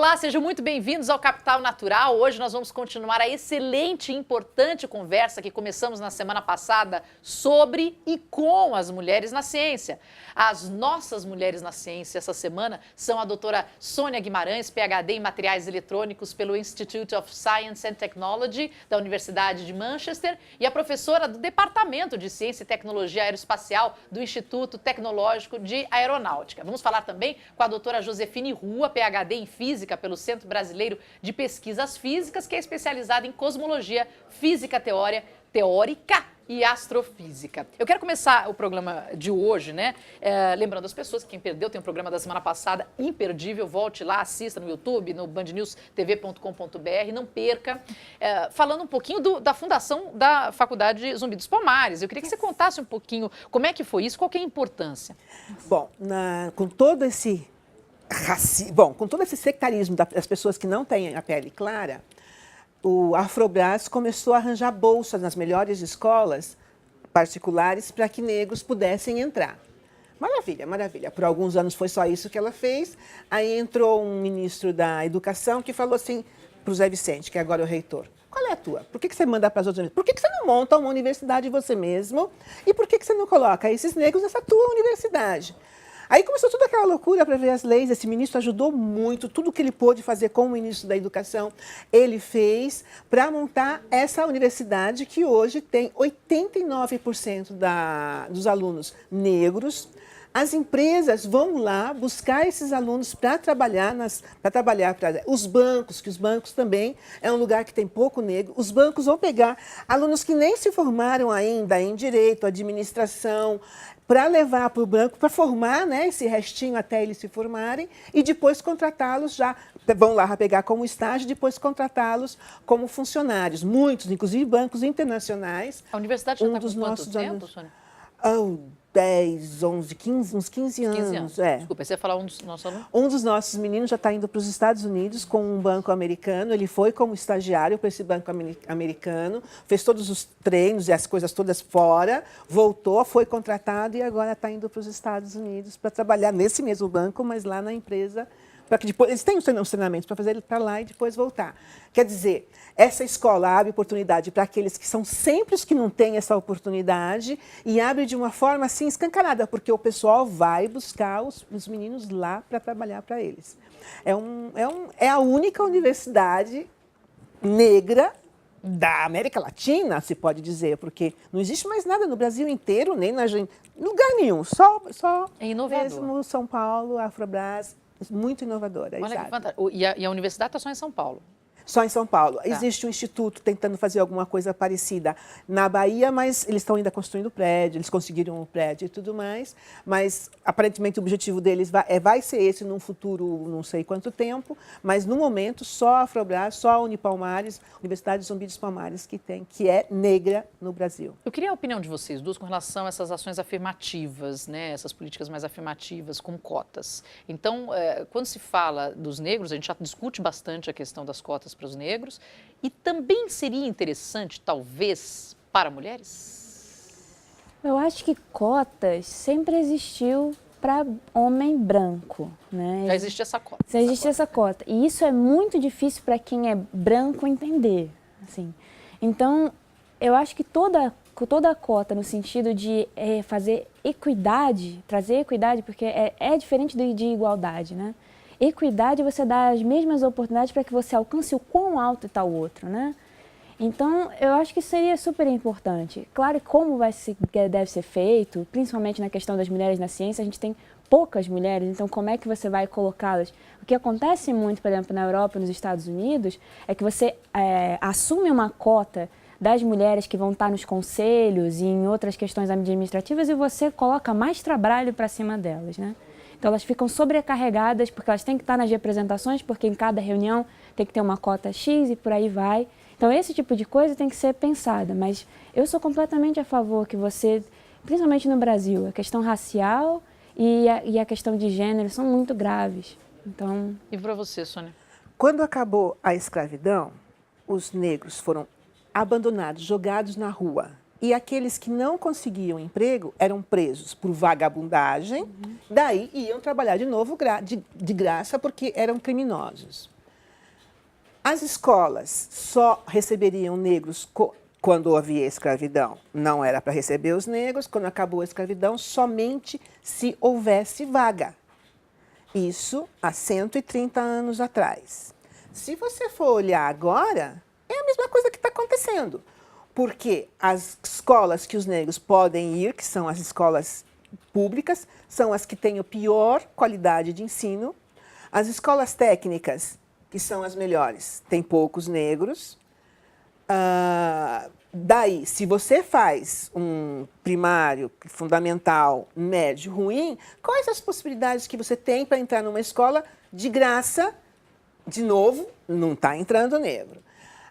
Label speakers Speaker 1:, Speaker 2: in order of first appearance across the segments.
Speaker 1: Olá, sejam muito bem-vindos ao Capital Natural. Hoje nós vamos continuar a excelente e importante conversa que começamos na semana passada sobre e com as mulheres na ciência. As nossas mulheres na ciência essa semana são a doutora Sônia Guimarães, PhD em Materiais Eletrônicos pelo Institute of Science and Technology da Universidade de Manchester e a professora do Departamento de Ciência e Tecnologia Aeroespacial do Instituto Tecnológico de Aeronáutica. Vamos falar também com a doutora Josefine Rua, PhD em Física pelo Centro Brasileiro de Pesquisas Físicas, que é especializada em cosmologia, física teórica e astrofísica. Eu quero começar o programa de hoje, né? Lembrando as pessoas que quem perdeu tem um programa da semana passada imperdível, volte lá, assista no YouTube, no bandnewstv.com.br, não perca. Falando um pouquinho da fundação da Faculdade Zumbi dos Palmares. Eu queria que você contasse um pouquinho como é que foi isso, qual que é a importância.
Speaker 2: Bom, com todo esse com todo esse sectarismo das pessoas que não têm a pele clara, o Afrobras começou a arranjar bolsas nas melhores escolas particulares para que negros pudessem entrar. Maravilha, maravilha. Por alguns anos foi só isso que ela fez. Aí entrou um ministro da Educação que falou assim para o Zé Vicente, que agora é o reitor: qual é a tua? Por que você manda para as outras universidades? Por que você não monta uma universidade você mesmo? E por que você não coloca esses negros nessa tua universidade? Aí começou toda aquela loucura para ver as leis. Esse ministro ajudou muito, tudo que ele pôde fazer com o ministro da Educação, ele fez para montar essa universidade que hoje tem 89% dos alunos negros. As empresas vão lá buscar esses alunos para trabalhar para os bancos, que os bancos também é um lugar que tem pouco negro. Os bancos vão pegar alunos que nem se formaram ainda em direito, administração, para levar para o banco, para formar, né, esse restinho até eles se formarem e depois contratá-los já. Vão lá pegar como estágio, depois contratá-los como funcionários. Muitos, inclusive bancos internacionais.
Speaker 1: A universidade já está com quanto tempo, Sônia?
Speaker 2: 10, 11, 15, uns 15 anos.
Speaker 1: 15 anos.
Speaker 2: É.
Speaker 1: Desculpa, você ia falar um dos nossos alunos?
Speaker 2: Um dos nossos meninos já está indo para os Estados Unidos com um banco americano. Ele foi como estagiário para esse banco americano, fez todos os treinos e as coisas todas fora, voltou, foi contratado e agora está indo para os Estados Unidos para trabalhar nesse mesmo banco, mas lá na empresa, para que depois eles têm os treinamentos para fazer ele para lá e depois voltar. Quer dizer, essa escola abre oportunidade para aqueles que são sempre os que não têm essa oportunidade e abre de uma forma assim escancarada, porque o pessoal vai buscar os meninos lá para trabalhar para eles. É a única universidade negra da América Latina, se pode dizer, porque não existe mais nada no Brasil inteiro, nem na Argentina, lugar nenhum, só
Speaker 1: é inovador.
Speaker 2: Mesmo São Paulo, Afrobras. Muito inovadora.
Speaker 1: Olha que fantástico. E a universidade está só em São Paulo?
Speaker 2: Só em São Paulo.
Speaker 1: Tá.
Speaker 2: Existe um instituto tentando fazer alguma coisa parecida na Bahia, mas eles estão ainda construindo o prédio, eles conseguiram o prédio e tudo mais, mas aparentemente o objetivo deles vai ser esse num futuro não sei quanto tempo, mas no momento só a Afrobras, só a Unipalmares, Universidade Zumbi dos Palmares que é negra no Brasil.
Speaker 1: Eu queria a opinião de vocês duas com relação a essas ações afirmativas, né, essas políticas mais afirmativas com cotas. Então, quando se fala dos negros, a gente já discute bastante a questão das cotas para os negros, e também seria interessante, talvez, para mulheres?
Speaker 3: Eu acho que cotas sempre existiu para homem branco, né?
Speaker 1: Já existe essa cota.
Speaker 3: Já existe essa cota. E isso é muito difícil para quem é branco entender, assim. Então, eu acho que toda a cota no sentido de fazer equidade, trazer equidade, porque é diferente de igualdade, né? Equidade, você dá as mesmas oportunidades para que você alcance o quão alto está o outro, né? Então, eu acho que seria super importante. Claro, como deve ser feito, principalmente na questão das mulheres na ciência, a gente tem poucas mulheres, então como é que você vai colocá-las? O que acontece muito, por exemplo, na Europa e nos Estados Unidos, é que você assume uma cota das mulheres que vão estar nos conselhos e em outras questões administrativas e você coloca mais trabalho para cima delas, né? Então, elas ficam sobrecarregadas porque elas têm que estar nas representações, porque em cada reunião tem que ter uma cota X e por aí vai. Então, esse tipo de coisa tem que ser pensada, mas eu sou completamente a favor que você, principalmente no Brasil, a questão racial e a questão de gênero são muito graves. Então...
Speaker 1: E para você, Sônia?
Speaker 2: Quando acabou a escravidão, os negros foram abandonados, jogados na rua. E aqueles que não conseguiam emprego eram presos por vagabundagem, daí iam trabalhar de novo de graça porque eram criminosos. As escolas só receberiam negros quando havia escravidão. Não era para receber os negros. Quando acabou a escravidão, somente se houvesse vaga. Isso há 130 anos atrás. Se você for olhar agora, é a mesma coisa que está acontecendo. Porque as escolas que os negros podem ir, que são as escolas públicas, são as que têm a pior qualidade de ensino. As escolas técnicas, que são as melhores, têm poucos negros. Daí, se você faz um primário, fundamental, médio, ruim, quais as possibilidades que você tem para entrar numa escola de graça? De novo, não está entrando negro.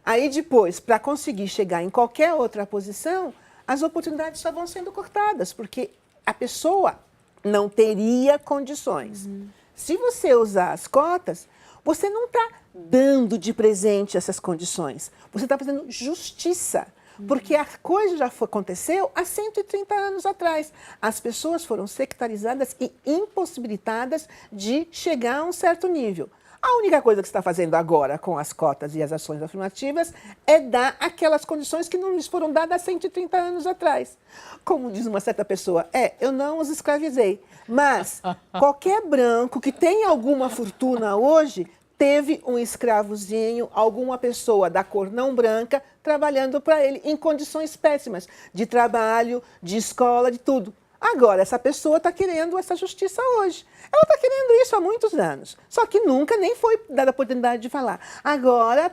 Speaker 2: Aí depois, para conseguir chegar em qualquer outra posição, as oportunidades só vão sendo cortadas, porque a pessoa não teria condições. Se você usar as cotas, você não está dando de presente essas condições. Você está fazendo justiça. Porque a coisa já aconteceu há 130 anos atrás. As pessoas foram sectarizadas e impossibilitadas de chegar a um certo nível. A única coisa que você está fazendo agora com as cotas e as ações afirmativas é dar aquelas condições que não lhes foram dadas há 130 anos atrás. Como diz uma certa pessoa, eu não os escravizei, mas qualquer branco que tenha alguma fortuna hoje teve um escravozinho, alguma pessoa da cor não branca trabalhando para ele em condições péssimas de trabalho, de escola, de tudo. Agora, essa pessoa está querendo essa justiça hoje. Ela está querendo isso há muitos anos. Só que nunca nem foi dada a oportunidade de falar. Agora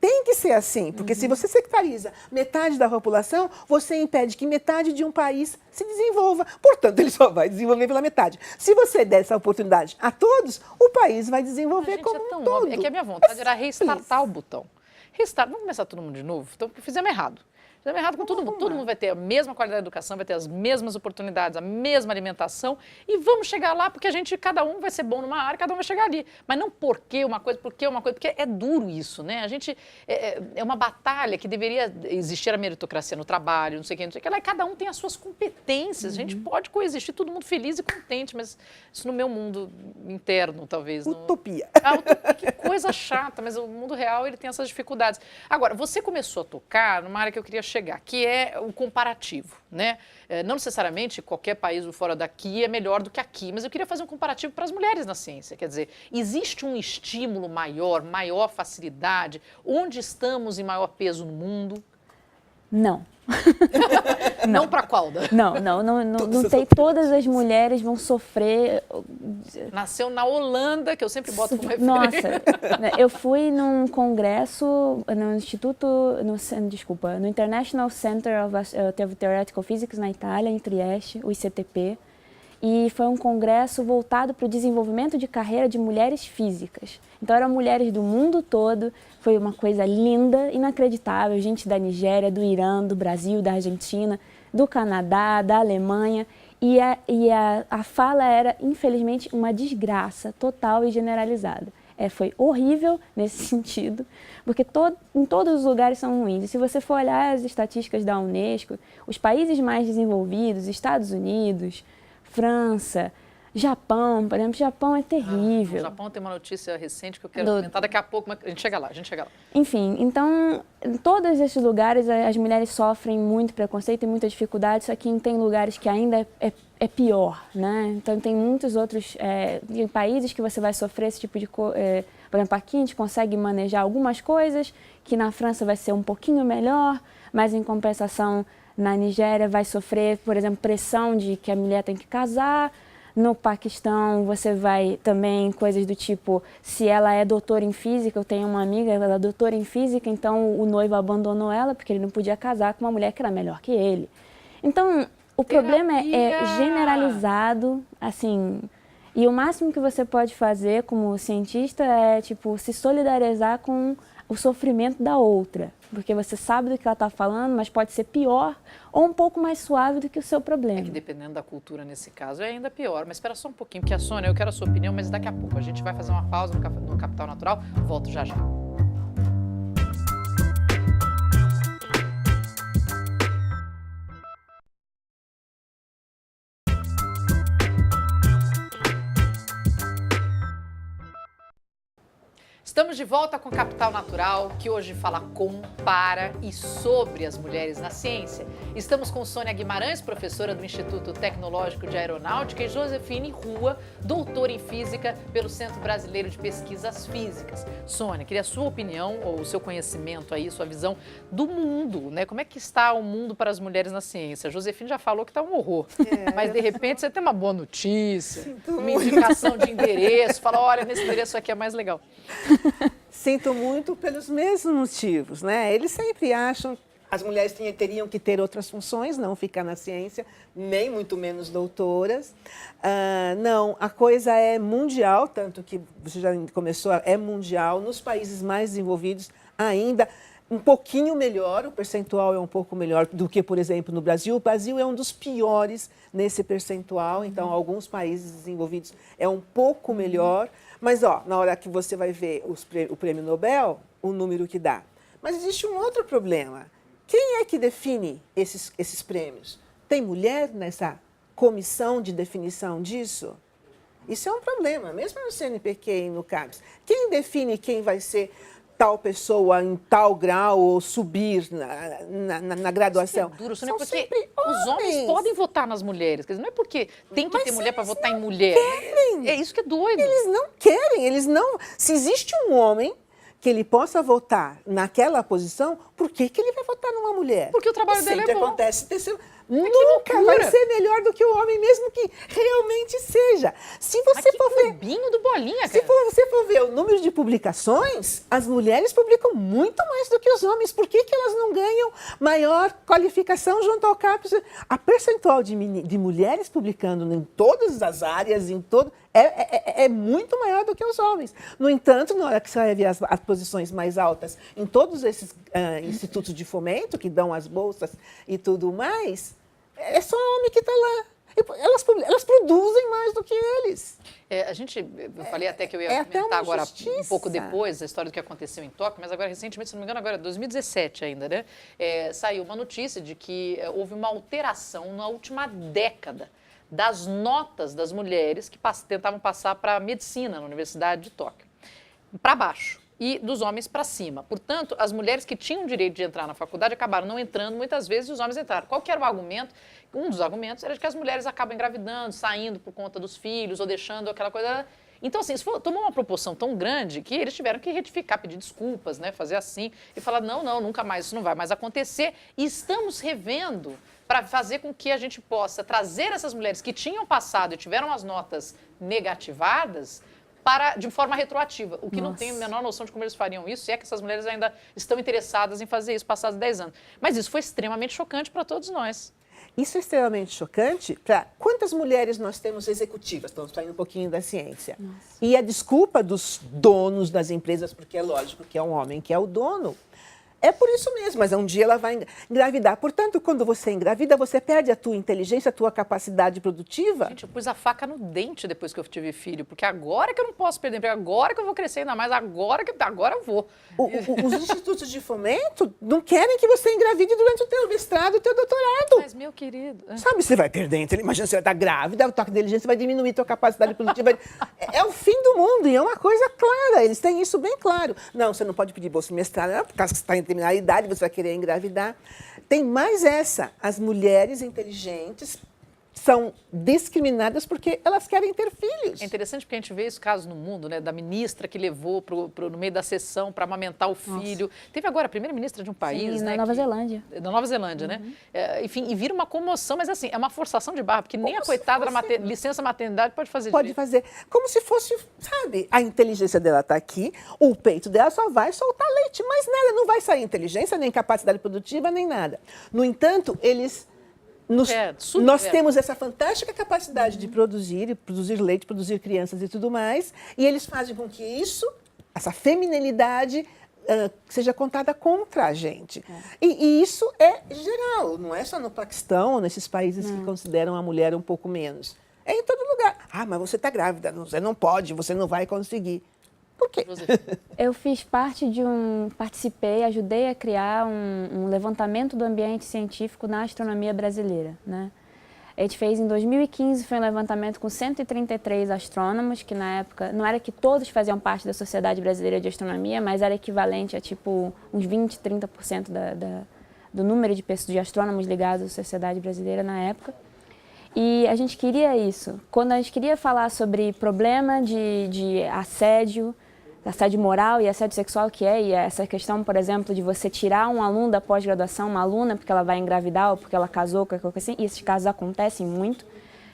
Speaker 2: tem que ser assim, porque se você sectariza metade da população, você impede que metade de um país se desenvolva. Portanto, ele só vai desenvolver pela metade. Se você der essa oportunidade a todos, o país vai desenvolver como um todo.
Speaker 1: É que a minha vontade era restartar o botão. Vamos começar todo mundo de novo? Então, fizemos errado. Fizemos errado com todo mundo. Todo mundo vai ter a mesma qualidade de educação, vai ter as mesmas oportunidades, a mesma alimentação. E vamos chegar lá porque cada um vai ser bom numa área, cada um vai chegar ali. Mas não porque uma coisa, porque é duro isso, né? É uma batalha que deveria existir a meritocracia no trabalho, não sei o que, não sei o que. Lá, e cada um tem as suas competências. A gente pode coexistir, todo mundo feliz e contente, mas isso no meu mundo interno, talvez.
Speaker 2: Utopia.
Speaker 1: Utopia, que coisa chata, mas o mundo real ele tem essas dificuldades. Agora, você começou a tocar numa área que eu queria chegar, que é o comparativo, né? Não necessariamente qualquer país fora daqui é melhor do que aqui, mas eu queria fazer um comparativo para as mulheres na ciência. Quer dizer, existe um estímulo maior facilidade? Onde estamos em maior peso no mundo?
Speaker 3: Não.
Speaker 1: Não para qual?
Speaker 3: Não tem. Todas as mulheres vão sofrer.
Speaker 1: Nasceu na Holanda, que eu sempre boto como referência.
Speaker 3: Nossa, eu fui num congresso no International Center of Theoretical Physics na Itália, em Trieste, o ICTP. E foi um congresso voltado para o desenvolvimento de carreira de mulheres físicas. Então, eram mulheres do mundo todo, foi uma coisa linda, inacreditável, gente da Nigéria, do Irã, do Brasil, da Argentina, do Canadá, da Alemanha. E a fala era, infelizmente, uma desgraça total e generalizada. Foi horrível nesse sentido, porque em todos os lugares são ruins. E se você for olhar as estatísticas da Unesco, os países mais desenvolvidos, Estados Unidos, França, Japão, por exemplo, Japão é terrível.
Speaker 1: O Japão tem uma notícia recente que eu quero comentar daqui a pouco, mas a gente chega lá.
Speaker 3: Enfim, então, em todos esses lugares as mulheres sofrem muito preconceito e muita dificuldade, só que tem lugares que ainda é pior, né? Então, tem muitos outros países que você vai sofrer esse tipo de coisa. Por exemplo, aqui a gente consegue manejar algumas coisas, que na França vai ser um pouquinho melhor, mas em compensação na Nigéria vai sofrer, por exemplo, pressão de que a mulher tem que casar. No Paquistão, você vai também coisas do tipo, se ela é doutora em física, eu tenho uma amiga, ela é doutora em física, então o noivo abandonou ela porque ele não podia casar com uma mulher que era melhor que ele. Então, o problema é generalizado, assim, e o máximo que você pode fazer como cientista é, se solidarizar com o sofrimento da outra, porque você sabe do que ela está falando, mas pode ser pior ou um pouco mais suave do que o seu problema.
Speaker 1: É que dependendo da cultura nesse caso é ainda pior, mas espera só um pouquinho, porque a Sônia, eu quero a sua opinião, mas daqui a pouco a gente vai fazer uma pausa no Capital Natural, volto já já. Estamos de volta com Capital Natural, que hoje fala com, para e sobre as mulheres na ciência. Estamos com Sônia Guimarães, professora do Instituto Tecnológico de Aeronáutica, e Josefine Rua, doutora em Física pelo Centro Brasileiro de Pesquisas Físicas. Sônia, queria a sua opinião, ou o seu conhecimento aí, sua visão do mundo, né? Como é que está o mundo para as mulheres na ciência? A Josefine já falou que está um horror, mas de repente você tem uma boa notícia, uma indicação de endereço, fala, olha, nesse endereço aqui é mais legal.
Speaker 2: Sinto muito pelos mesmos motivos, né? Eles sempre acham que as mulheres teriam que ter outras funções, não ficar na ciência, nem muito menos doutoras. Não, a coisa é mundial, tanto que você já começou, é mundial. Nos países mais desenvolvidos ainda um pouquinho melhor, o percentual é um pouco melhor do que, por exemplo, no Brasil. O Brasil é um dos piores nesse percentual, então alguns países desenvolvidos é um pouco melhor. Mas, na hora que você vai ver o prêmio Nobel, o número que dá. Mas existe um outro problema. Quem é que define esses prêmios? Tem mulher nessa comissão de definição disso? Isso é um problema, mesmo no CNPq e no CAPES. Quem define quem vai ser tal pessoa em tal grau ou subir na graduação?
Speaker 1: Isso é duro, Sônia, porque os homens podem votar nas mulheres. Quer dizer, não é porque tem que ter mulher para votar em mulher.
Speaker 2: Querem.
Speaker 1: É isso que é doido.
Speaker 2: Eles não querem, eles não... Se existe um homem que ele possa votar naquela posição, por que ele vai votar numa mulher?
Speaker 1: Porque o trabalho dele é bom.
Speaker 2: Acontece, nunca vai ser melhor do que o homem, mesmo que realmente seja. Se você for ver...
Speaker 1: clubinho do Bolinha,
Speaker 2: Se
Speaker 1: cara.
Speaker 2: você for ver o número de publicações, as mulheres publicam muito mais do que os homens. Por que elas não ganham maior qualificação junto ao CAPES? A percentual de mulheres publicando em todas as áreas, é muito maior do que os homens. No entanto, na hora que você vai ver as posições mais altas em todos esses institutos de fomento, que dão as bolsas e tudo mais, é só homem que está lá. Elas produzem mais do que eles.
Speaker 1: Eu falei até que eu ia comentar agora um pouco depois a história do que aconteceu em Tóquio, mas agora recentemente, se não me engano, agora 2017 ainda, né? Saiu uma notícia de que houve uma alteração na última década das notas das mulheres que tentavam passar para medicina na Universidade de Tóquio, para baixo, e dos homens para cima. Portanto, as mulheres que tinham direito de entrar na faculdade acabaram não entrando muitas vezes e os homens entraram. Qual que era o argumento? Um dos argumentos era de que as mulheres acabam engravidando, saindo por conta dos filhos ou deixando aquela coisa... Então, assim, isso tomou uma proporção tão grande que eles tiveram que retificar, pedir desculpas, né, fazer assim e falar, não, nunca mais, isso não vai mais acontecer. E estamos revendo para fazer com que a gente possa trazer essas mulheres que tinham passado e tiveram as notas negativadas de forma retroativa, o que não tenho a menor noção de como eles fariam isso, se é que essas mulheres ainda estão interessadas em fazer isso passados 10 anos. Mas isso foi extremamente chocante para todos nós.
Speaker 2: Isso é extremamente chocante para quantas mulheres nós temos executivas, estamos saindo um pouquinho da ciência. Nossa. E a desculpa dos donos das empresas, porque é lógico que é um homem que é o dono, é por isso mesmo, mas um dia ela vai engravidar. Portanto, quando você engravida, você perde a tua inteligência, a tua capacidade produtiva.
Speaker 1: Gente, eu pus a faca no dente depois que eu tive filho, porque agora que eu não posso perder emprego, agora que eu vou crescer ainda mais, agora eu vou.
Speaker 2: Os institutos de fomento não querem que você engravide durante o teu mestrado, o teu doutorado.
Speaker 1: Mas, meu querido...
Speaker 2: Sabe, você vai perder inteligência, imagina, você vai estar grávida, a tua inteligência vai diminuir, a tua capacidade produtiva. É o fim do mundo e é uma coisa clara, eles têm isso bem claro. Não, você não pode pedir bolsa de mestrado, por causa que você está em determinada idade, você vai querer engravidar. Tem mais essa, as mulheres inteligentes são discriminadas porque elas querem ter filhos.
Speaker 1: É interessante porque a gente vê esse caso no mundo, né, da ministra que levou no meio da sessão para amamentar o filho. Nossa. Teve agora a primeira-ministra de um país,
Speaker 3: sim,
Speaker 1: né?
Speaker 3: Na Nova Zelândia.
Speaker 1: Da Nova Zelândia, né? Enfim, e vira uma comoção, mas assim, é uma forçação de barra, porque nem a coitada da licença maternidade pode fazer
Speaker 2: Pode
Speaker 1: direito.
Speaker 2: fazer. Como se fosse, sabe, a inteligência dela está aqui, o peito dela só vai soltar leite, mas nada, não vai sair inteligência, nem capacidade produtiva, nem nada. No entanto, nós temos essa fantástica capacidade de produzir leite, produzir crianças e tudo mais, e eles fazem com que essa feminilidade, seja contada contra a gente. E isso é geral, não é só no Paquistão ou nesses países que consideram a mulher um pouco menos. É em todo lugar. Ah, mas você está grávida, você não pode, você não vai conseguir. Por quê?
Speaker 3: Eu fiz parte participei, ajudei a criar um levantamento do ambiente científico na astronomia brasileira, né? A gente fez em 2015, foi um levantamento com 133 astrônomos, que na época não era que todos faziam parte da Sociedade Brasileira de Astronomia, mas era equivalente a tipo uns 20, 30% do número de astrônomos ligados à Sociedade Brasileira na época. E a gente queria isso. Quando a gente queria falar sobre problema de assédio moral e assédio sexual e essa questão, por exemplo, de você tirar um aluno da pós-graduação, uma aluna porque ela vai engravidar ou porque ela casou, qualquer coisa assim, e esses casos acontecem muito.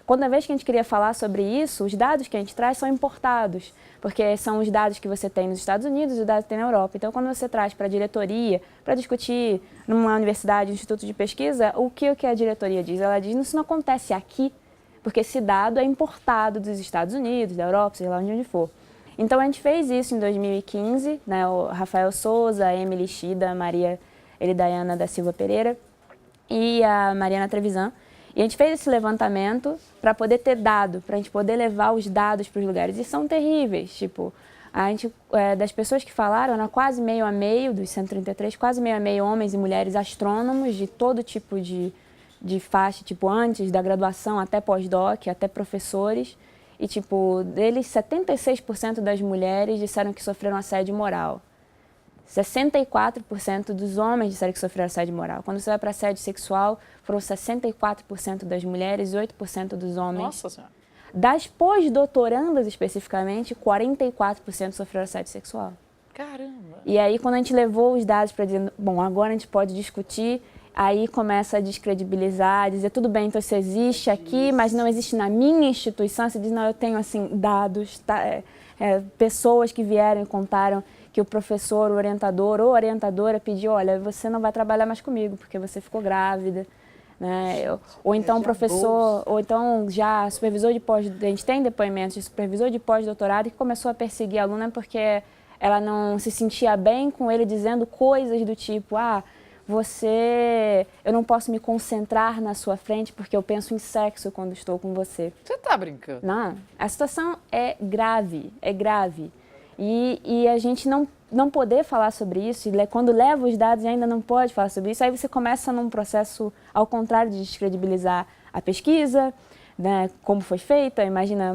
Speaker 3: Quando vez que a gente queria falar sobre isso, os dados que a gente traz são importados, porque são os dados que você tem nos Estados Unidos e os dados que tem na Europa. Então, quando você traz para a diretoria, para discutir numa universidade, um instituto de pesquisa, o que a diretoria diz? Ela diz, isso não acontece aqui, porque esse dado é importado dos Estados Unidos, da Europa, seja lá onde for. Então, a gente fez isso em 2015, né, o Rafael Souza, a Emily Shida, a Maria Eridaiana da Silva Pereira e a Mariana Trevisan. E a gente fez esse levantamento para poder ter dado, para a gente poder levar os dados para os lugares. E são terríveis, tipo, a gente, das pessoas que falaram, era quase meio a meio, dos 133, quase meio a meio homens e mulheres astrônomos de todo tipo de faixa, tipo, antes da graduação até pós-doc, até professores. E, tipo, deles, 76% das mulheres disseram que sofreram assédio moral. 64% dos homens disseram que sofreram assédio moral. Quando você vai para assédio sexual, foram 64% das mulheres e 8% dos homens.
Speaker 1: Nossa Senhora.
Speaker 3: Das pós-doutorandas, especificamente, 44% sofreram assédio sexual.
Speaker 1: Caramba!
Speaker 3: E aí, quando a gente levou os dados para dizer, bom, agora a gente pode discutir, aí começa a descredibilizar, dizer, tudo bem, então isso existe aqui, mas não existe na minha instituição. Você diz, não, eu tenho, assim, dados, pessoas que vieram e contaram que o professor, o orientador ou orientadora pediu, olha, você não vai trabalhar mais comigo porque você ficou grávida, né? Ou então o professor, ou então já supervisor de pós, a gente tem depoimentos de supervisor de pós-doutorado que começou a perseguir a aluna porque ela não se sentia bem com ele dizendo coisas do tipo, eu não posso me concentrar na sua frente porque eu penso em sexo quando estou com você.
Speaker 1: Você tá brincando?
Speaker 3: Não, a situação é grave, é grave. E a gente não poder falar sobre isso, e quando leva os dados e ainda não pode falar sobre isso, aí você começa num processo, ao contrário, de descredibilizar a pesquisa, né, como foi feita. Imagina,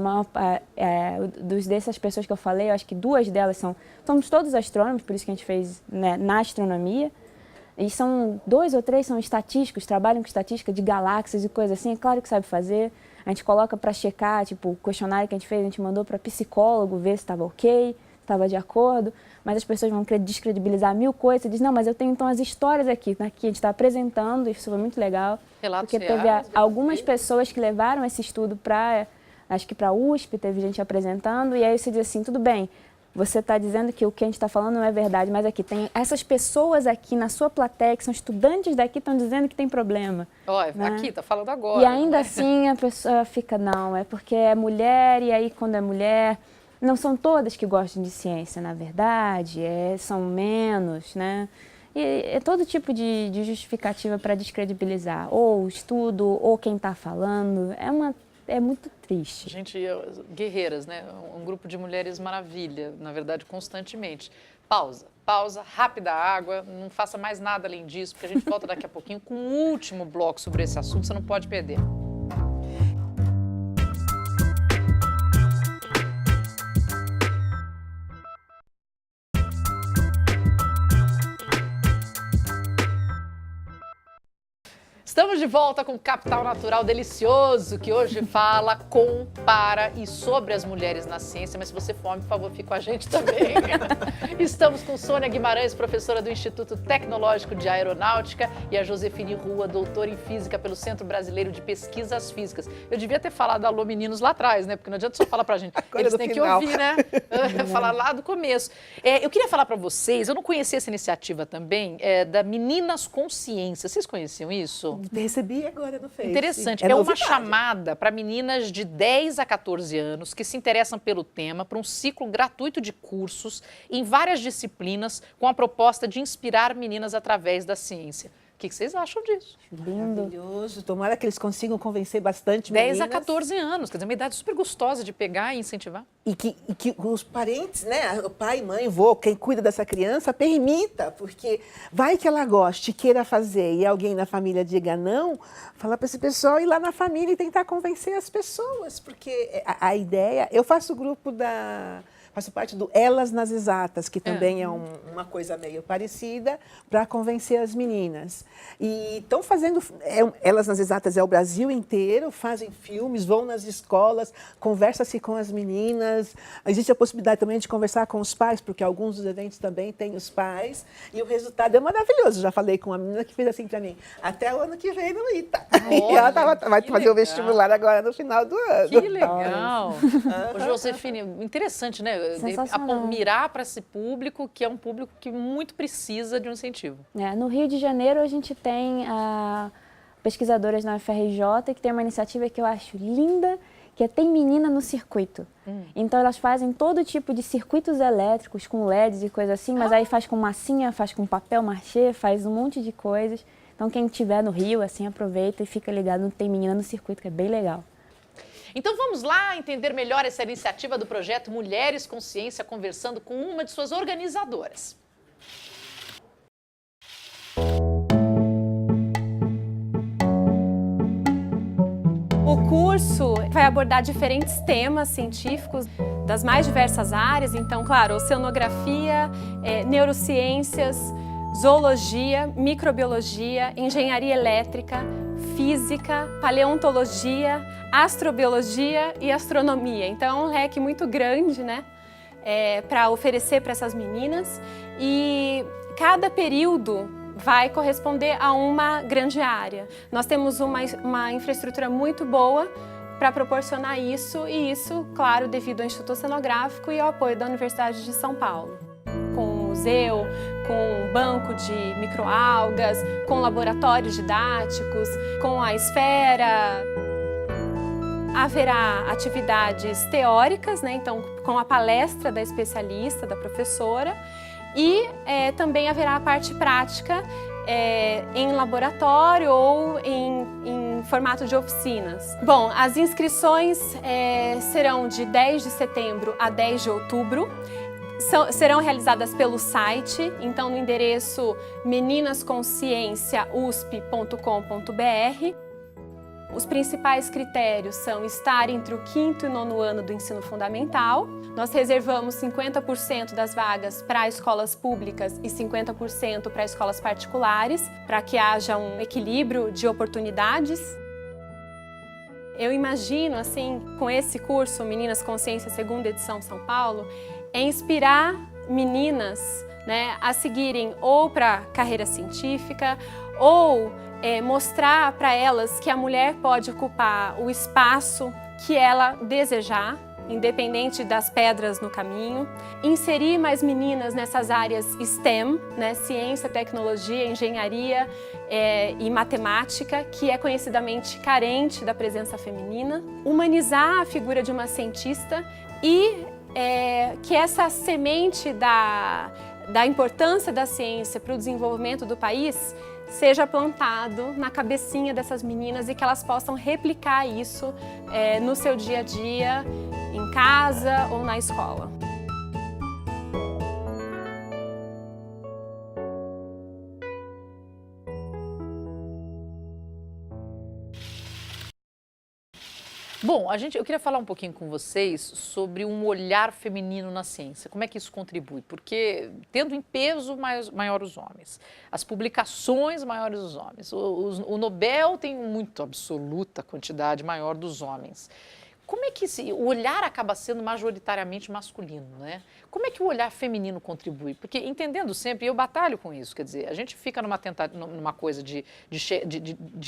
Speaker 3: dessas pessoas que eu falei, eu acho que 2 delas somos todos astrônomos, por isso que a gente fez, né, na astronomia, e 2 ou 3 são estatísticos, trabalham com estatística de galáxias e coisas assim, é claro que sabe fazer. A gente coloca para checar, tipo, o questionário que a gente fez, a gente mandou para psicólogo ver se estava ok, estava de acordo, mas as pessoas vão querer descredibilizar 1000 coisas. Você diz, não, mas eu tenho então as histórias aqui, né, que a gente está apresentando, isso foi muito legal.
Speaker 1: Relatos
Speaker 3: porque teve algumas pessoas que levaram esse estudo acho que para a USP, teve gente apresentando, e aí você diz assim, tudo bem, você está dizendo que o que a gente está falando não é verdade, mas aqui tem essas pessoas aqui na sua plateia, que são estudantes daqui, estão dizendo que tem problema.
Speaker 1: Olha,
Speaker 3: né?
Speaker 1: Aqui, está falando agora.
Speaker 3: E ainda assim a pessoa fica, não, é porque é mulher, e aí quando é mulher, não são todas que gostam de ciência, na verdade, são menos, né? E é todo tipo de justificativa para descredibilizar, ou o estudo, ou quem está falando, é muito triste.
Speaker 1: Gente, guerreiras, né? Um grupo de mulheres maravilha, na verdade, constantemente. Pausa, rápida água, não faça mais nada além disso, porque a gente volta daqui a pouquinho com o último bloco sobre esse assunto, você não pode perder. Estamos de volta com Capital Natural delicioso, que hoje fala com, para e sobre as mulheres na ciência. Mas se você for homem, por favor, fique com a gente também. Estamos com Sônia Guimarães, professora do Instituto Tecnológico de Aeronáutica, e a Josefine Rua, doutora em Física pelo Centro Brasileiro de Pesquisas Físicas. Eu devia ter falado alô meninos lá atrás, né? Porque não adianta só falar pra gente.
Speaker 2: Agora
Speaker 1: eles têm que ouvir, né? Falar lá do começo. Eu queria falar pra vocês, eu não conhecia essa iniciativa também, da Meninas com Ciência. Vocês conheciam isso?
Speaker 2: Recebi agora no Face.
Speaker 1: Interessante. É uma chamada para meninas de 10 a 14 anos que se interessam pelo tema, para um ciclo gratuito de cursos em várias disciplinas, com a proposta de inspirar meninas através da ciência. que vocês acham disso?
Speaker 3: Lindo.
Speaker 2: Maravilhoso. Tomara que eles consigam convencer bastante
Speaker 1: 10
Speaker 2: meninas.
Speaker 1: a 14 anos, quer dizer, uma idade super gostosa de pegar e incentivar.
Speaker 2: E que os parentes, né, o pai, mãe, vô, quem cuida dessa criança, permita, porque vai que ela goste, queira fazer e alguém na família diga não, falar para esse pessoal ir lá na família e tentar convencer as pessoas, porque a ideia... Eu faço parte do Elas nas Exatas, que também é uma coisa meio parecida, para convencer as meninas. E estão fazendo... Elas nas Exatas é o Brasil inteiro, fazem filmes, vão nas escolas, conversa-se com as meninas. Existe a possibilidade também de conversar com os pais, porque alguns dos eventos também têm os pais. E o resultado é maravilhoso. Já falei com uma menina que fez assim para mim, até o ano que vem no ITA. E ela vai fazer o vestibular agora no final do ano.
Speaker 1: Que legal! Ô, Josefine, interessante, né?
Speaker 3: Sensacional.
Speaker 1: Mirar para esse público, que é um público que muito precisa de um incentivo.
Speaker 3: No Rio de Janeiro, a gente tem pesquisadoras na UFRJ, que tem uma iniciativa que eu acho linda, que é Tem Menina no Circuito. Então, elas fazem todo tipo de circuitos elétricos, com LEDs e coisa assim, mas aí faz com massinha, faz com papel machê, faz um monte de coisas. Então, quem estiver no Rio, assim, aproveita e fica ligado no Tem Menina no Circuito, que é bem legal.
Speaker 1: Então vamos lá entender melhor essa iniciativa do projeto Mulheres com Ciência, conversando com uma de suas organizadoras.
Speaker 4: O curso vai abordar diferentes temas científicos das mais diversas áreas, então, claro, oceanografia, neurociências, zoologia, microbiologia, engenharia elétrica, física, paleontologia, astrobiologia e astronomia. Então, é um leque muito grande, né, para oferecer para essas meninas. E cada período vai corresponder a uma grande área. Nós temos uma infraestrutura muito boa para proporcionar isso, e isso, claro, devido ao Instituto Oceanográfico e ao apoio da Universidade de São Paulo. Com um museu, com um banco de microalgas, com laboratórios didáticos, com a esfera. Haverá atividades teóricas, né? Então, com a palestra da especialista, da professora, e também haverá a parte prática em laboratório ou em formato de oficinas. Bom, as inscrições serão de 10 de setembro a 10 de outubro. Serão realizadas pelo site, então no endereço meninasconscienciausp.com.br. Os principais critérios são estar entre o 5º e 9º ano do ensino fundamental. Nós reservamos 50% das vagas para escolas públicas e 50% para escolas particulares, para que haja um equilíbrio de oportunidades. Eu imagino, assim, com esse curso, Meninas com Ciência, 2ª edição São Paulo, inspirar meninas, né, a seguirem ou para carreira científica ou mostrar para elas que a mulher pode ocupar o espaço que ela desejar, independente das pedras no caminho. Inserir mais meninas nessas áreas STEM, né, ciência, tecnologia, engenharia e matemática, que é conhecidamente carente da presença feminina. Humanizar a figura de uma cientista e que essa semente da importância da ciência para o desenvolvimento do país seja plantado na cabecinha dessas meninas e que elas possam replicar isso no seu dia a dia, em casa ou na escola.
Speaker 1: Bom, eu queria falar um pouquinho com vocês sobre um olhar feminino na ciência. Como é que isso contribui? Porque tendo em peso maior os homens, as publicações maiores os homens, o Nobel tem muito absoluta quantidade maior dos homens. Como é que o olhar acaba sendo majoritariamente masculino, né? Como é que o olhar feminino contribui? Porque entendendo sempre, eu batalho com isso, quer dizer, a gente fica numa coisa de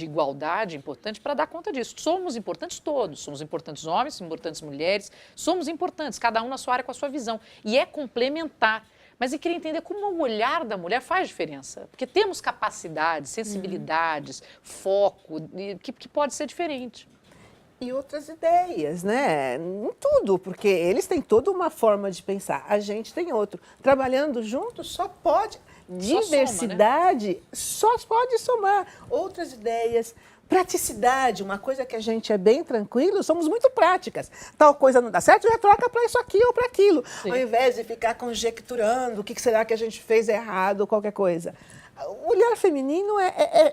Speaker 1: igualdade importante para dar conta disso. Somos importantes todos, somos importantes homens, somos importantes mulheres, somos importantes, cada um na sua área com a sua visão. E é complementar. Mas eu queria entender como o olhar da mulher faz diferença. Porque temos capacidades, sensibilidades, foco, que pode ser diferente.
Speaker 2: E outras ideias, né? Em tudo, porque eles têm toda uma forma de pensar, a gente tem outro. Trabalhando juntos só pode diversidade só pode somar outras ideias. Praticidade, uma coisa que a gente é bem tranquilo, somos muito práticas. Tal coisa não dá certo, já troca para isso aqui ou para aquilo. Sim. Ao invés de ficar conjecturando o que será que a gente fez errado, qualquer coisa. O olhar feminino,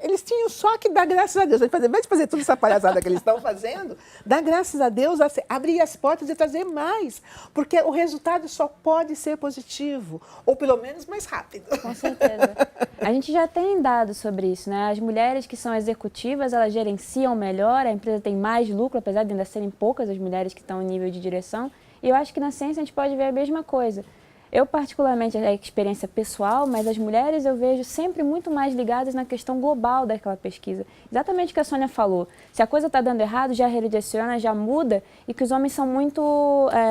Speaker 2: eles tinham só que dar graças a Deus. Ao invés de fazer toda essa palhaçada que eles estão fazendo, dar graças a Deus, abrir as portas e trazer mais. Porque o resultado só pode ser positivo, ou pelo menos mais rápido.
Speaker 3: Com certeza. A gente já tem dados sobre isso, né? As mulheres que são executivas, elas gerenciam melhor, a empresa tem mais lucro, apesar de ainda serem poucas as mulheres que estão em nível de direção. E eu acho que na ciência a gente pode ver a mesma coisa. Eu, particularmente, é experiência pessoal, mas as mulheres eu vejo sempre muito mais ligadas na questão global daquela pesquisa. Exatamente o que a Sônia falou. Se a coisa está dando errado, já redireciona, já muda, e que os homens são muito,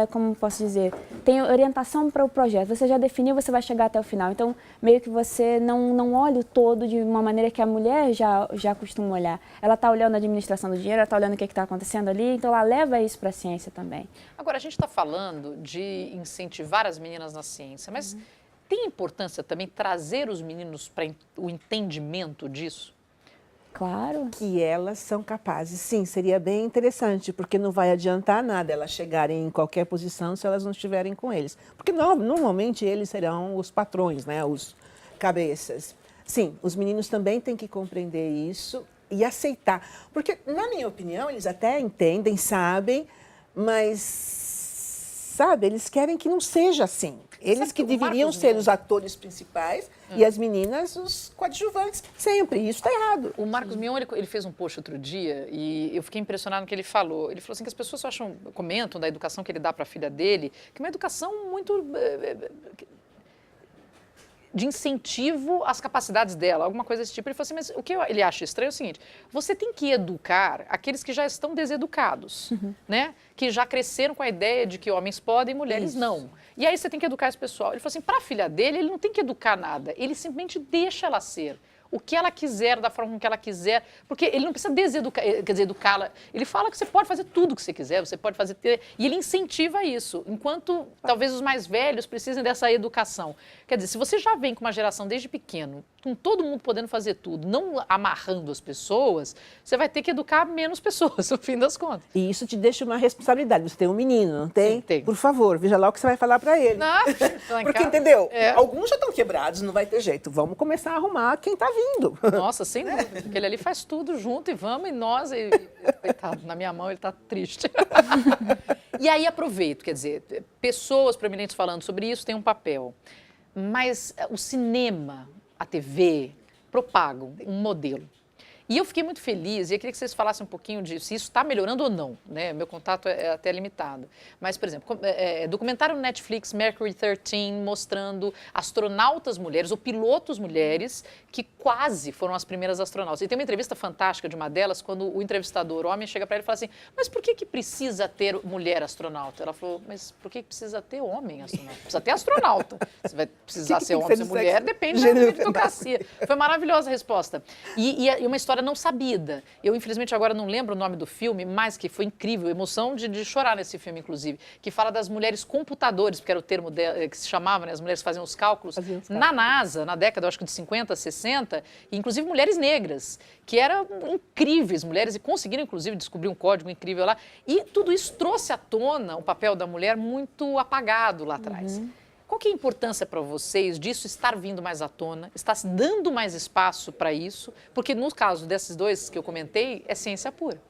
Speaker 3: como posso dizer, tem orientação para o projeto. Você já definiu, você vai chegar até o final. Então, meio que você não olha o todo de uma maneira que a mulher já costuma olhar. Ela está olhando a administração do dinheiro, ela está olhando o que está acontecendo ali, então ela leva isso para a ciência também.
Speaker 1: Agora, a gente está falando de incentivar as meninas na ciência, mas tem importância também trazer os meninos para o entendimento disso?
Speaker 3: Claro.
Speaker 2: Que elas são capazes, sim, seria bem interessante, porque não vai adiantar nada elas chegarem em qualquer posição se elas não estiverem com eles. Porque normalmente eles serão os patrões, né, os cabeças. Sim, os meninos também têm que compreender isso e aceitar. Porque, na minha opinião, eles até entendem, sabem, mas, sabe, eles querem que não seja assim. Eles que deveriam ser os atores principais e as meninas os coadjuvantes sempre. E isso está errado.
Speaker 1: O Marcos Mion, ele fez um post outro dia e eu fiquei impressionado no que ele falou. Ele falou assim que as pessoas comentam da educação que ele dá para a filha dele, que é uma educação muito de incentivo às capacidades dela, alguma coisa desse tipo. Ele falou assim, mas o que ele acha estranho é o seguinte, você tem que educar aqueles que já estão deseducados, né? Que já cresceram com a ideia de que homens podem e mulheres não. E aí você tem que educar esse pessoal. Ele falou assim, para a filha dele, ele não tem que educar nada, ele simplesmente deixa ela ser o que ela quiser, da forma que ela quiser, porque ele não precisa educá-la. Ele fala que você pode fazer tudo o que você quiser, você pode fazer... E ele incentiva isso, enquanto talvez os mais velhos precisem dessa educação. Quer dizer, se você já vem com uma geração desde pequeno, com todo mundo podendo fazer tudo, não amarrando as pessoas, você vai ter que educar menos pessoas, no fim das contas.
Speaker 2: E isso te deixa uma responsabilidade. Você tem um menino, não tem?
Speaker 1: Sim, tem.
Speaker 2: Por favor, veja lá o que você vai falar para ele.
Speaker 1: Não,
Speaker 2: porque, entendeu? Alguns já estão quebrados, não vai ter jeito. Vamos começar a arrumar quem está vindo.
Speaker 1: Nossa, sem dúvida. Porque ele ali faz tudo junto e vamos, e nós... coitado, na minha mão ele está triste. E aí aproveito, quer dizer, pessoas proeminentes falando sobre isso têm um papel. Mas o cinema, a TV, propagam um modelo. E eu fiquei muito feliz, e eu queria que vocês falassem um pouquinho disso, se isso está melhorando ou não, né? Meu contato é até limitado. Mas, por exemplo, documentário no Netflix, Mercury 13, mostrando astronautas mulheres, ou pilotos mulheres, que quase foram as primeiras astronautas. E tem uma entrevista fantástica de uma delas, quando o entrevistador, o homem, chega para ele e fala assim, mas por que precisa ter mulher astronauta? Ela falou, mas por que precisa ter homem astronauta? Precisa ter astronauta. Você vai precisar ser homem ou ser mulher, depende da meritocracia. Foi maravilhosa a resposta. E uma história não sabida. Eu, infelizmente, agora não lembro o nome do filme, mas que foi incrível, emoção de chorar nesse filme, inclusive, que fala das mulheres computadores, porque era o termo que se chamava, né? As mulheres faziam os cálculos na NASA, na década, acho que de 50, 60, e inclusive mulheres negras, que eram incríveis mulheres e conseguiram, inclusive, descobrir um código incrível lá. E tudo isso trouxe à tona o papel da mulher muito apagado lá atrás. Qual que é a importância para vocês disso estar vindo mais à tona, estar se dando mais espaço para isso? Porque no caso desses dois que eu comentei, é ciência pura.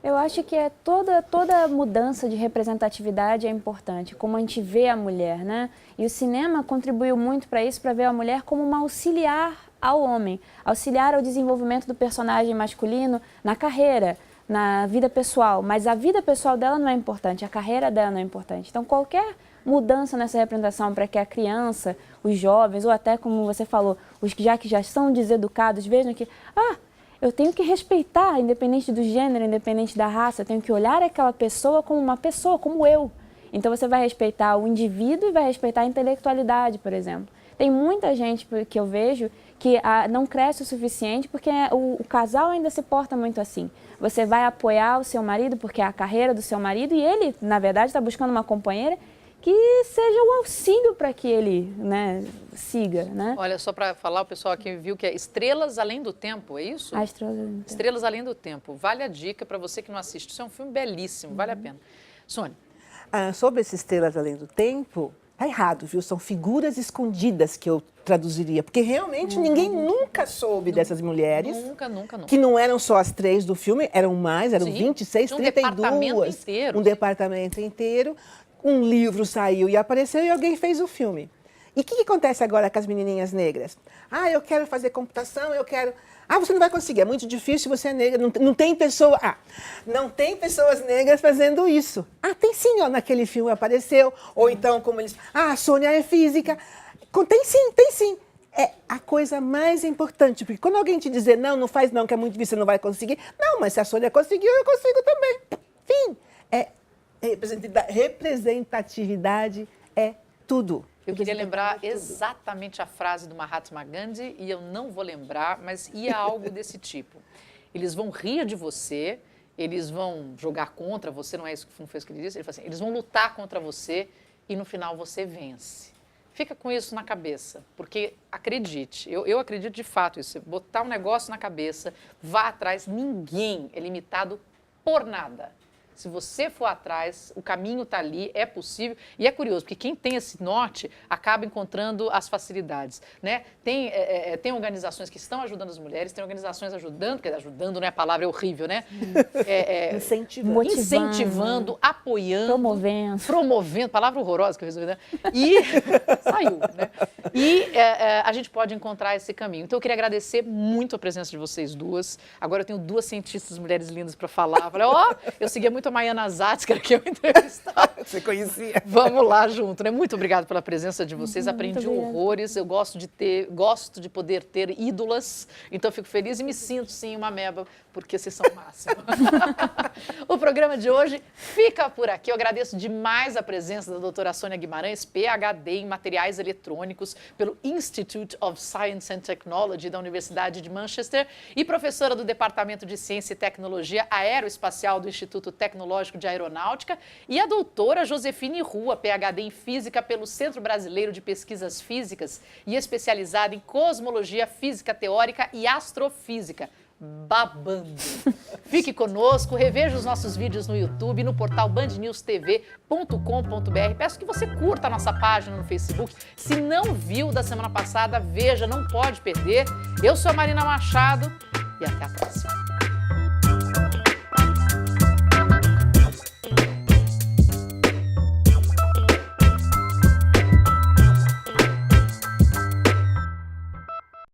Speaker 3: Eu acho que toda mudança de representatividade é importante, como a gente vê a mulher, né? E o cinema contribuiu muito para isso, para ver a mulher como uma auxiliar ao homem, auxiliar ao desenvolvimento do personagem masculino na carreira, na vida pessoal. Mas a vida pessoal dela não é importante, a carreira dela não é importante. Então, qualquer mudança nessa representação para que a criança, os jovens, ou até, como você falou, os que já são deseducados, vejam que, eu tenho que respeitar, independente do gênero, independente da raça, eu tenho que olhar aquela pessoa como uma pessoa, como eu. Então você vai respeitar o indivíduo e vai respeitar a intelectualidade, por exemplo. Tem muita gente que eu vejo que não cresce o suficiente porque o casal ainda se porta muito assim. Você vai apoiar o seu marido porque é a carreira do seu marido e ele, na verdade, está buscando uma companheira que seja um auxílio para que ele, né, siga, né?
Speaker 1: Olha, só para falar, o pessoal aqui viu que é Estrelas Além do Tempo, é isso?
Speaker 3: A Estrelas Além do Tempo.
Speaker 1: Estrelas Além do Tempo. Vale a dica para você que não assiste. Isso é um filme belíssimo, vale a pena. Sônia.
Speaker 2: Sobre essas Estrelas Além do Tempo, tá errado, viu? São figuras escondidas que eu traduziria, porque realmente ninguém nunca soube dessas mulheres.
Speaker 1: Nunca.
Speaker 2: Que não eram só as 3 do filme, eram mais, eram 26,
Speaker 1: um
Speaker 2: 32.
Speaker 1: Departamento inteiro.
Speaker 2: Um departamento inteiro. Um livro saiu e apareceu e alguém fez o filme. E o que acontece agora com as menininhas negras? Eu quero fazer computação, eu quero... você não vai conseguir, é muito difícil, você é negra, não tem pessoa... não tem pessoas negras fazendo isso. Tem sim, naquele filme apareceu. Ou então, como eles... a Sônia é física. Tem sim. É a coisa mais importante, porque quando alguém te dizer, não faz não, que é muito difícil, você não vai conseguir. Não, mas se a Sônia conseguiu, eu consigo também. Fim. Representatividade é tudo.
Speaker 1: Eu queria lembrar exatamente a frase do Mahatma Gandhi, e eu não vou lembrar, mas ia algo desse tipo. Eles vão rir de você, eles vão jogar contra você, não foi isso que ele disse? Ele falou assim, eles vão lutar contra você e no final você vence. Fica com isso na cabeça, porque acredite, eu acredito de fato isso, botar um negócio na cabeça, vá atrás, ninguém é limitado por nada. Se você for atrás, o caminho está ali, é possível. E é curioso, porque quem tem esse norte acaba encontrando as facilidades, né? Tem organizações que estão ajudando as mulheres, tem organizações ajudando, quer dizer, ajudando não é a palavra, é horrível, né? Incentivando, apoiando. Promovendo, palavra horrorosa que eu resolvi, né? E saiu, né? E a gente pode encontrar esse caminho. Então eu queria agradecer muito a presença de vocês duas. Agora eu tenho 2 cientistas mulheres lindas para falar. Falei, eu seguia muito a Maiana Zatzker, que eu entrevistava.
Speaker 2: Você conhecia?
Speaker 1: Vamos lá junto, né? Muito obrigada pela presença de vocês. Aprendi horrores. Eu gosto de poder ter ídolas. Então eu fico feliz e me sinto, sim, uma ameba, porque vocês são o máximo. O programa de hoje fica por aqui. Eu agradeço demais a presença da doutora Sônia Guimarães, PhD em Materiais Eletrônicos pelo Institute of Science and Technology da Universidade de Manchester e professora do Departamento de Ciência e Tecnologia Aeroespacial do Instituto Tecnológico de Aeronáutica, e a doutora Josefine Rua, PhD em Física pelo Centro Brasileiro de Pesquisas Físicas e especializada em Cosmologia Física Teórica e Astrofísica. Babando. Fique conosco, reveja os nossos vídeos no YouTube, no portal bandnewstv.com.br. Peço que você curta a nossa página no Facebook. Se não viu da semana passada, veja, não pode perder. Eu sou a Marina Machado e até a próxima.